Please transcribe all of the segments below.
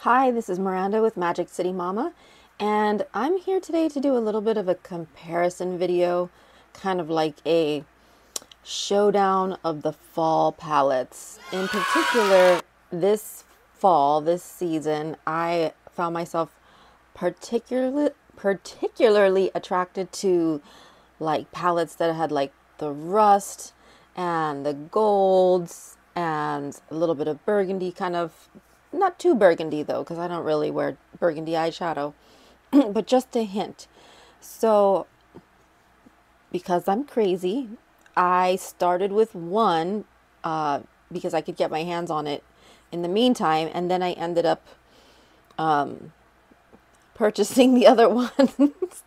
Hi, this is Miranda with Magic City Mama, and I'm here today to do a little bit of a comparison video, kind of like a showdown of the fall palettes. In particular, this fall, this season, I found myself particularly attracted to like palettes that had like the rust and the golds and a little bit of burgundy, kind of not too burgundy though, because I don't really wear burgundy eyeshadow, but just a hint. So because I'm crazy, I started with one because I could get my hands on it in the meantime, and then I ended up purchasing the other one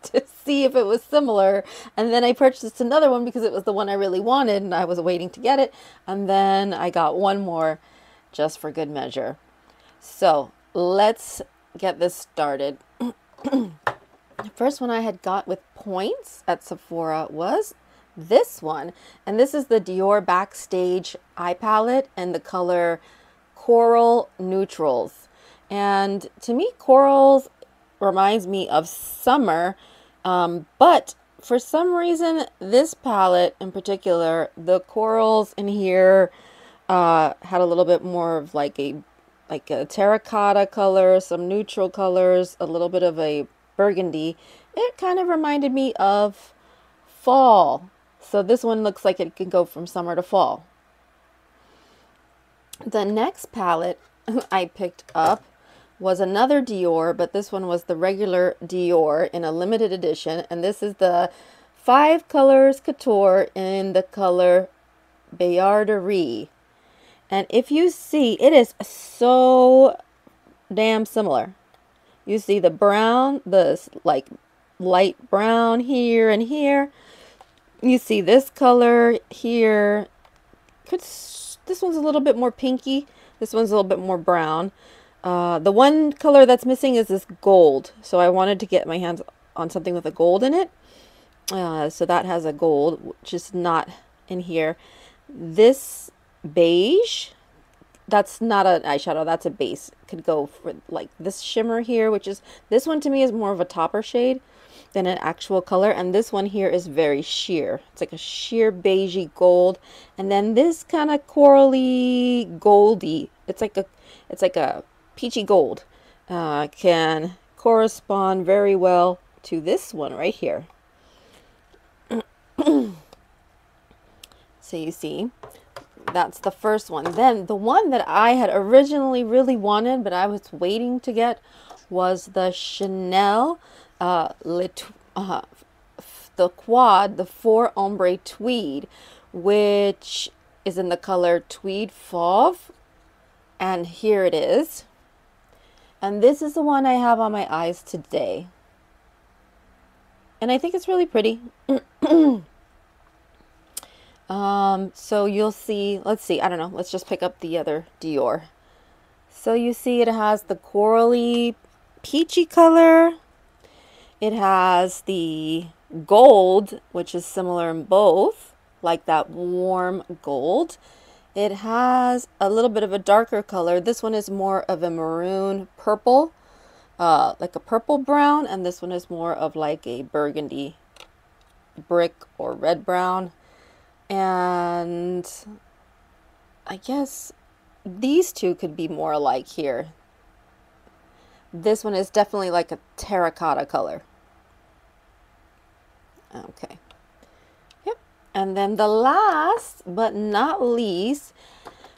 to see if it was similar, and then I purchased another one because it was the one I really wanted and I was waiting to get it, and then I got one more just for good measure. So let's get this started. The first one I had got with points at Sephora was this one, and this is the Dior Backstage eye palette in the color Coral Neutrals. And to me, corals reminds me of summer, but for some reason this palette in particular, the corals in here had a little bit more of like a terracotta color, some neutral colors, a little bit of a burgundy. It kind of reminded me of fall. So this one looks like it can go from summer to fall. The next palette I picked up was another Dior, but this one was the regular Dior in a limited edition. And this is the 5 Colors Couture in the color Bayadere. And if you see, it is so damn similar. You see the brown, the like light brown here and here. You see this color here. This one's a little bit more pinky. This one's a little bit more brown. The one color that's missing is this gold. So I wanted to get my hands on something with a gold in it. So that has a gold, which is not in here. This beige, that's not an eyeshadow, that's a base. Could go for like this shimmer here, which is, this one to me is more of a topper shade than an actual color, and this one here is very sheer. It's like a sheer beigey gold, and then this kind of corally goldy, it's like a peachy gold, can correspond very well to this one right here. So you see, that's the first one. Then the one that I had originally really wanted, but I was waiting to get, was the Chanel the quad, the 4 ombre tweed, which is in the color Tweed Fauve. And here it is. And this is the one I have on my eyes today. And I think it's really pretty. So you'll see, let's see, I don't know, let's just pick up the other Dior. So you see it has the corally peachy color. It has the gold, which is similar in both, like that warm gold. It has a little bit of a darker color. This one is more of a maroon purple, like a purple brown, and this one is more of like a burgundy brick or red brown. And I guess these two could be more alike here. This one is definitely like a terracotta color. Okay. Yep. And then the last but not least,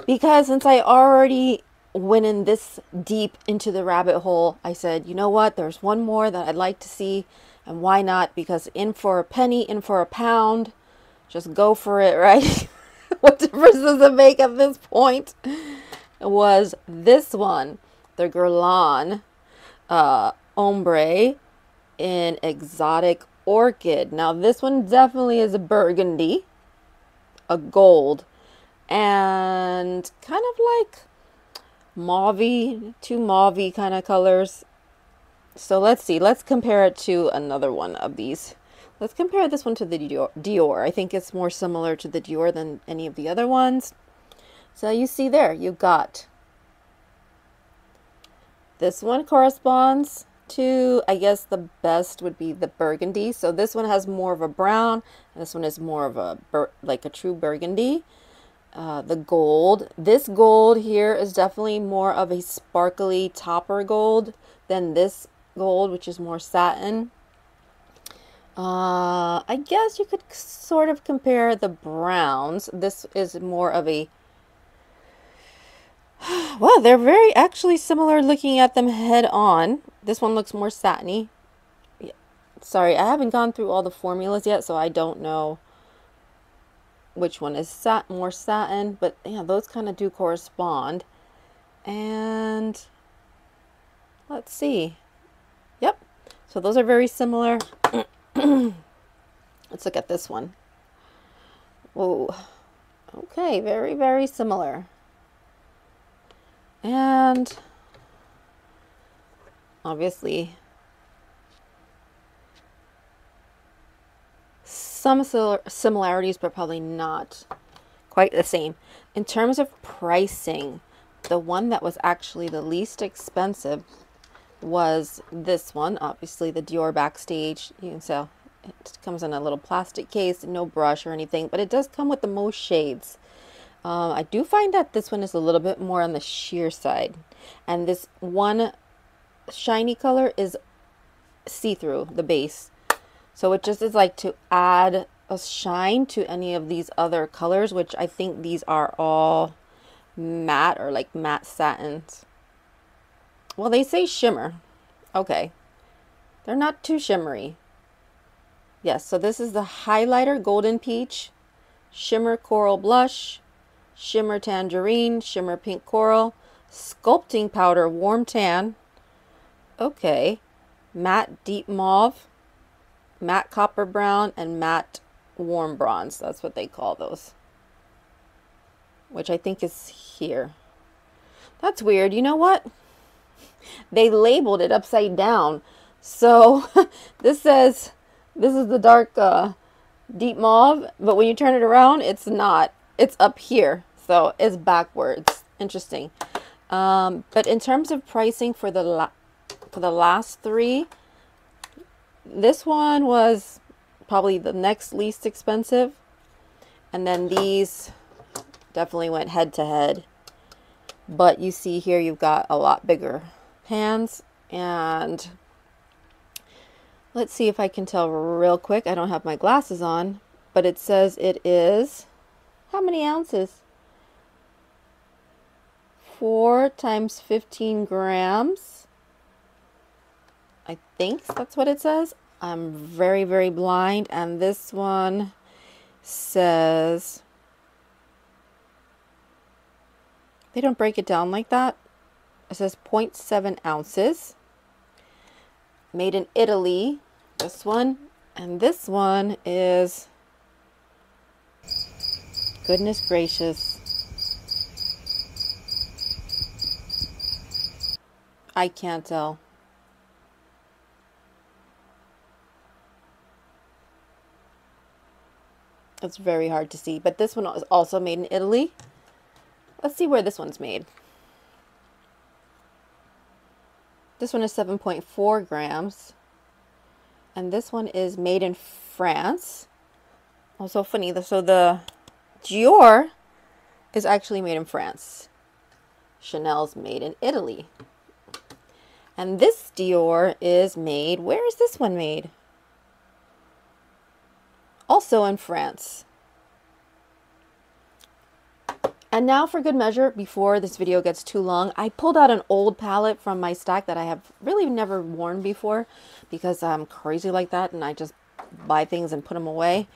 because since I already went in this deep into the rabbit hole, I said, you know what, there's one more that I'd like to see, and why not? Because in for a penny, in for a pound, just go for it, right? What difference does it make at this point? It was this one, the Guerlain Ombre in Exotic Orchid. Now this one definitely is a burgundy, a gold, and kind of like mauvey, two mauvey kind of colors. So let's see, let's compare it to another one of these. Let's compare this one to the Dior. I think it's more similar to the Dior than any of the other ones. So you see there, you've got This one corresponds to, I guess the best would be the burgundy. So this one has more of a brown, and this one is more of a like a true burgundy. The gold, this gold here is definitely more of a sparkly topper gold than this gold, which is more satin. I guess you could sort of compare the browns. This is more of a, well, they're very actually similar looking at them head on. This one looks more satiny. Yeah. Sorry, I haven't gone through all the formulas yet, so I don't know which one is more satin, but yeah, those kind of do correspond. And let's see. Yep. So those are very similar. Let's look at this one. Whoa. Okay, very, very similar. And obviously some similarities, but probably not quite the same. In terms of pricing, the one that was actually the least expensive was this one, obviously the Dior Backstage. You can tell it comes in a little plastic case, no brush or anything, but it does come with the most shades. I do find that this one is a little bit more on the sheer side, and this one shiny color is see-through, the base. So it just is like to add a shine to any of these other colors, which I think these are all matte or like matte satins. Well, they say shimmer. Okay. They're not too shimmery. Yes, so this is the highlighter Golden Peach, Shimmer Coral Blush, Shimmer Tangerine, Shimmer Pink Coral, Sculpting Powder Warm Tan. Okay. Matte Deep Mauve, Matte Copper Brown, and Matte Warm Bronze. That's what they call those. Which I think is here. That's weird. You know what? They labeled it upside down. So this says this is the dark deep mauve, but when you turn it around, it's not. It's up here. So it's backwards. Interesting. But in terms of pricing for the last three, this one was probably the next least expensive. And then these definitely went head to head. But you see here you've got a lot bigger pans. And let's see if I can tell real quick. I don't have my glasses on, but it says it is how many ounces? 4 times 15 grams. I think that's what it says. I'm very, very blind. And this one says, they don't break it down like that. It says 0.7 ounces. Made in Italy, this one. And this one is, goodness gracious, I can't tell. It's very hard to see, but this one is also made in Italy. Let's see where this one's made. This one is 7.4 grams. And this one is made in France. Also funny, so the Dior is actually made in France. Chanel's made in Italy. And this Dior is made, where is this one made? Also in France. And now for good measure, before this video gets too long, I pulled out an old palette from my stack that I have really never worn before because I'm crazy like that and I just buy things and put them away.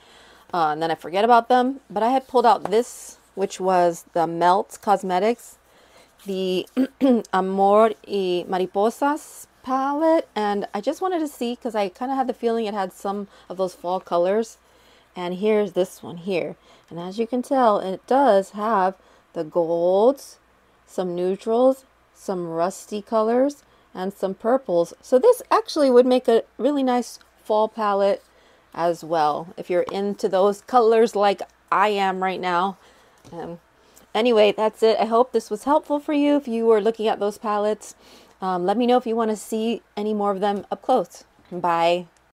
And then I forget about them. But I had pulled out this, which was the Melt Cosmetics, the Amor y Mariposas palette. And I just wanted to see because I kind of had the feeling it had some of those fall colors. And here's this one here. And as you can tell, it does have the golds, some neutrals, some rusty colors, and some purples. So this actually would make a really nice fall palette as well, if you're into those colors like I am right now. Anyway, that's it. I hope this was helpful for you if you were looking at those palettes. Let me know if you want to see any more of them up close. Bye.